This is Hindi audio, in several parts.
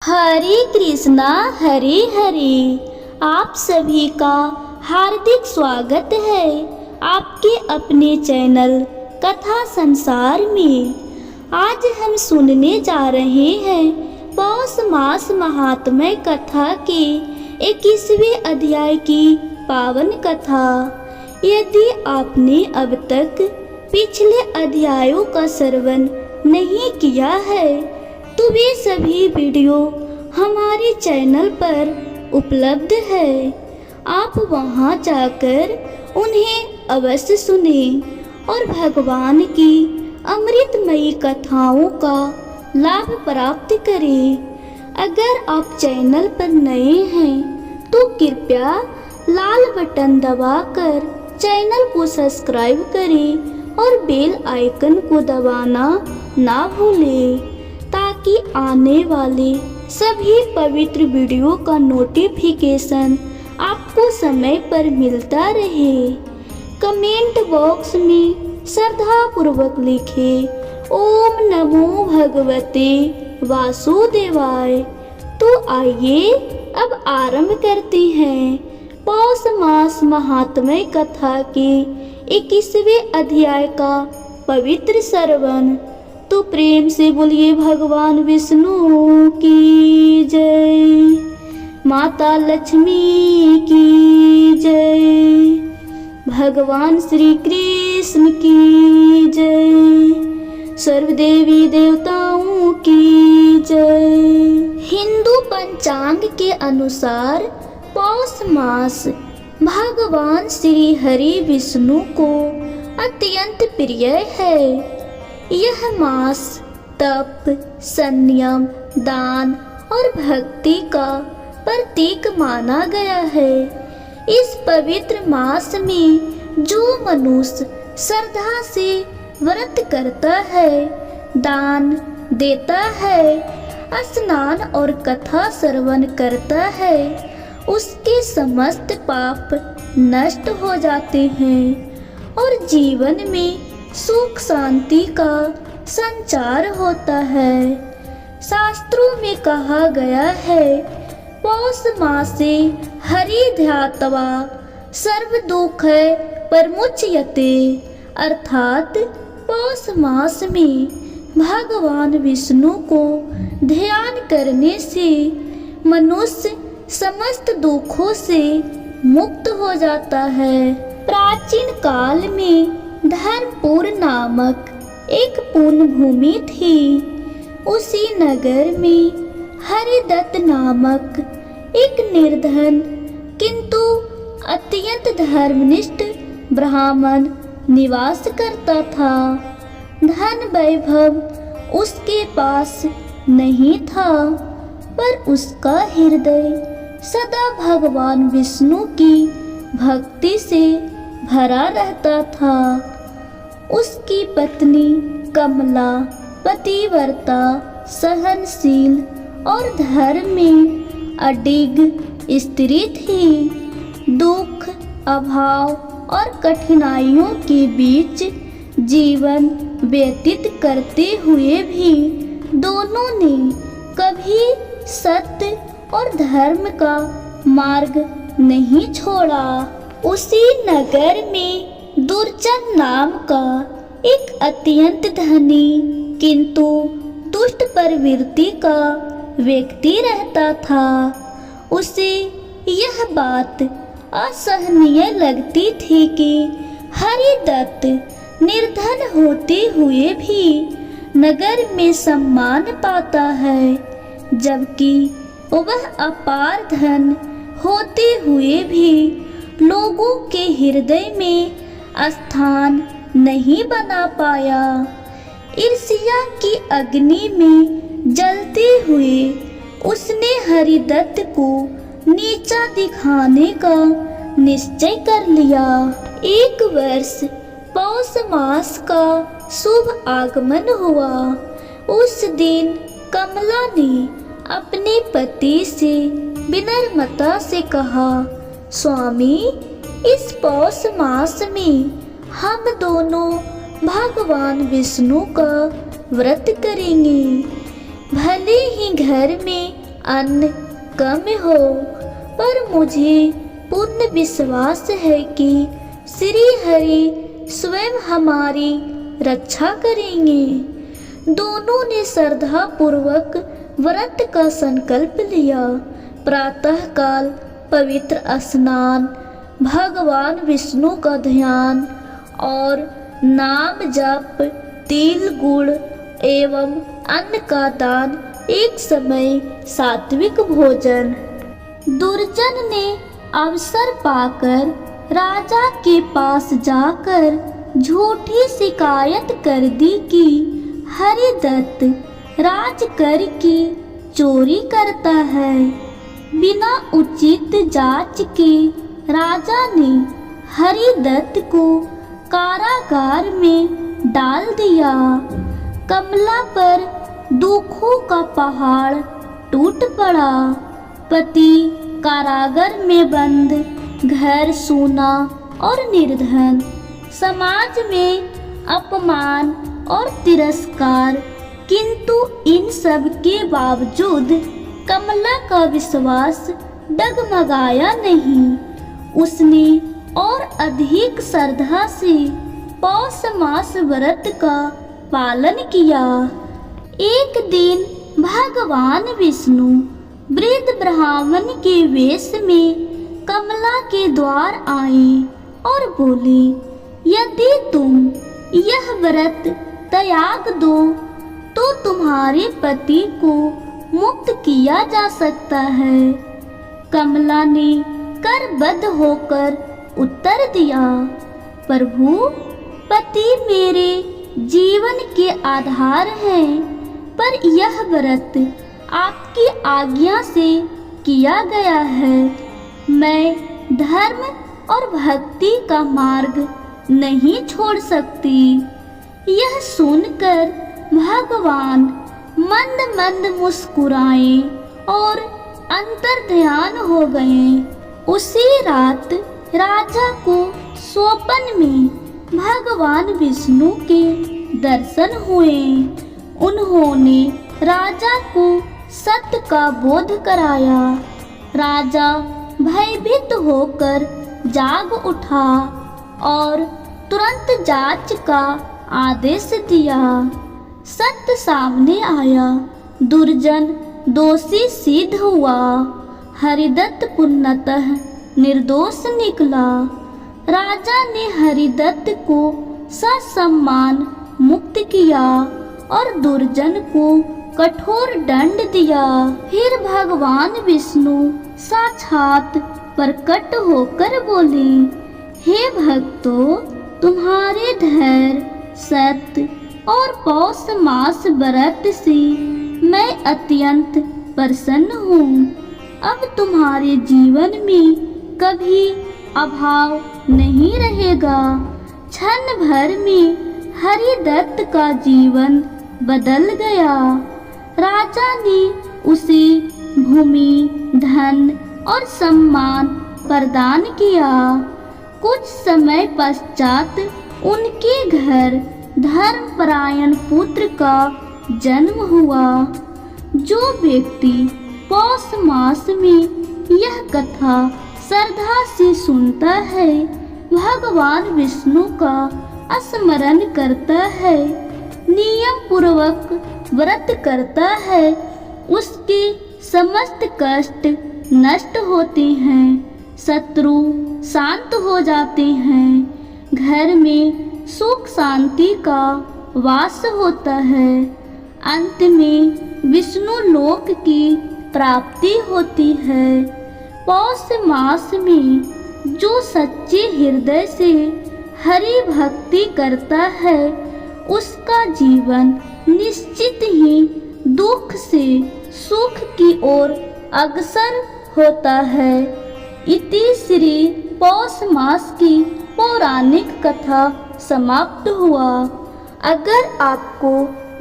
हरे कृष्णा हरे हरे। आप सभी का हार्दिक स्वागत है आपके अपने चैनल कथा संसार में। आज हम सुनने जा रहे हैं पौष मास महात्म्य कथा के 21वें अध्याय की पावन कथा। यदि आपने अब तक पिछले अध्यायों का श्रवण नहीं किया है तो वे सभी वीडियो हमारे चैनल पर उपलब्ध है। आप वहां जाकर उन्हें अवश्य सुनें और भगवान की अमृतमयी कथाओं का लाभ प्राप्त करें। अगर आप चैनल पर नए हैं तो कृपया लाल बटन दबाकर चैनल को सब्सक्राइब करें और बेल आइकन को दबाना ना भूलें ताकि आने वाले सभी पवित्र वीडियो का नोटिफिकेशन आपको समय पर मिलता रहे। कमेंट बॉक्स में श्रद्धा पूर्वक लिखें ओम नमो भगवते वासुदेवाय। तो आइए अब आरंभ करते हैं पौष मास महात्म्य कथा के 21वें अध्याय का पवित्र श्रवण। तो प्रेम से बोलिए भगवान विष्णु की जय, माता लक्ष्मी की जय, भगवान श्री कृष्ण की जय, सर्व देवी देवताओं की जय। हिंदू पंचांग के अनुसार पौष मास भगवान श्री हरि विष्णु को अत्यंत प्रिय है। यह मास तप, संयम, दान और भक्ति का प्रतीक माना गया है। इस पवित्र मास में जो मनुष्य श्रद्धा से व्रत करता है, दान देता है, स्नान और कथा श्रवण करता है, उसके समस्त पाप नष्ट हो जाते हैं और जीवन में सुख शांति का संचार होता है। शास्त्रों में कहा गया है पौष मासे हरि ध्यात्वा सर्व दुख परमुच्यते, अर्थात पौष मास में भगवान विष्णु को ध्यान करने से मनुष्य समस्त दुखों से मुक्त हो जाता है। प्राचीन काल में धर्मपुर नामक एक पुण्य भूमि थी। उसी नगर में हरिदत्त नामक एक निर्धन किंतु अत्यंत धर्मनिष्ठ ब्राह्मण निवास करता था। धन वैभव उसके पास नहीं था, पर उसका हृदय सदा भगवान विष्णु की भक्ति से भरा रहता था। उसकी पत्नी कमला पतिव्रता, सहनशील और धर्म में अडिग स्त्री थी। दुख, अभाव और कठिनाइयों के बीच जीवन व्यतीत करते हुए भी दोनों ने कभी सत्य और धर्म का मार्ग नहीं छोड़ा। उसी नगर में दुर्जन नाम का एक अत्यंत धनी किंतु दुष्ट प्रवृत्ति का व्यक्ति रहता था। उसे यह बात असहनीय लगती थी कि हरिदत्त निर्धन होते हुए भी नगर में सम्मान पाता है, जबकि वह अपार धन होते हुए भी लोगों के हृदय में स्थान नहीं बना पाया। ईर्ष्या की अग्नि में जलते हुए उसने हरिदत्त को नीचा दिखाने का निश्चय कर लिया। एक वर्ष पौष मास का शुभ आगमन हुआ। उस दिन कमला ने अपने पति से विनम्रता से कहा, स्वामी, इस पौष मास में हम दोनों भगवान विष्णु का व्रत करेंगे। भले ही घर में अन्न कम हो, पर मुझे पूर्ण विश्वास है कि श्री हरि स्वयं हमारी रक्षा करेंगे। दोनों ने श्रद्धा पूर्वक व्रत का संकल्प लिया। प्रातःकाल पवित्र स्नान, भगवान विष्णु का ध्यान और नाम जप, तिल गुड़ एवं अन्न का दान, एक समय सात्विक भोजन। दुर्जन ने अवसर पाकर राजा के पास जाकर झूठी शिकायत कर दी कि हरिदत्त राजकर की चोरी करता है। बिना उचित जांच के राजा ने हरिदत्त को कारागार में डाल दिया। कमला पर दुखों का पहाड़ टूट पड़ा। पति कारागार में बंद, घर सूना और निर्धन, समाज में अपमान और तिरस्कार। किंतु इन सब के बावजूद कमला का विश्वास डगमगाया नहीं। उसने और अधिक श्रद्धा से पौष मास व्रत का पालन किया। एक दिन भगवान विष्णु वृद्ध ब्राह्मण के वेश में कमला के द्वार आए और बोले, यदि तुम यह व्रत त्याग दो तो तुम्हारे पति को मुक्त किया जा सकता है। कमला ने करबद्ध होकर उत्तर दिया, प्रभु, पति मेरे जीवन के आधार हैं, पर यह व्रत आपकी आज्ञा से किया गया है। मैं धर्म और भक्ति का मार्ग नहीं छोड़ सकती। यह सुनकर भगवान मंद मंद मुस्कुराए और अंतर्ध्यान हो गए। उसी रात राजा को स्वप्न में भगवान विष्णु के दर्शन हुए। उन्होंने राजा को सत्य का बोध कराया। राजा भयभीत होकर जाग उठा और तुरंत जांच का आदेश दिया। सत्य सामने आया। दुर्जन दोषी सिद्ध हुआ। हरिदत्त पूर्णतः निर्दोष निकला। राजा ने हरिदत्त को ससम्मान मुक्त किया और दुर्जन को कठोर दंड दिया। फिर भगवान विष्णु साक्षात प्रकट होकर बोले, हे भक्तों, तुम्हारे धैर्य, सत्य और पौष मास व्रत से मैं अत्यंत प्रसन्न हूँ। अब तुम्हारे जीवन में कभी अभाव नहीं रहेगा। क्षण भर में हरिदत्त का जीवन बदल गया। राजा ने उसे भूमि, धन और सम्मान प्रदान किया। कुछ समय पश्चात उनके घर धर्मपरायण पुत्र का जन्म हुआ। जो व्यक्ति पौष मास में यह कथा श्रद्धा से सुनता है, भगवान विष्णु का स्मरण करता है, नियम पूर्वक व्रत करता है, उसके समस्त कष्ट नष्ट होते हैं, शत्रु शांत हो जाते हैं, घर में सुख शांति का वास होता है। अंत में विष्णु लोक की प्राप्ति होती है। पौष मास में जो सच्चे हृदय से हरि भक्ति करता है, उसका जीवन निश्चित ही दुख से सुख की ओर अग्रसर होता है। इति श्री पौष मास की पौराणिक कथा समाप्त हुआ। अगर आपको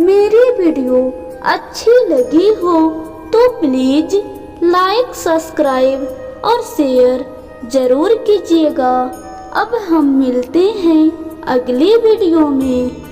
मेरी वीडियो अच्छी लगी हो तो प्लीज लाइक, सब्सक्राइब और शेयर जरूर कीजिएगा। अब हम मिलते हैं अगली वीडियो में।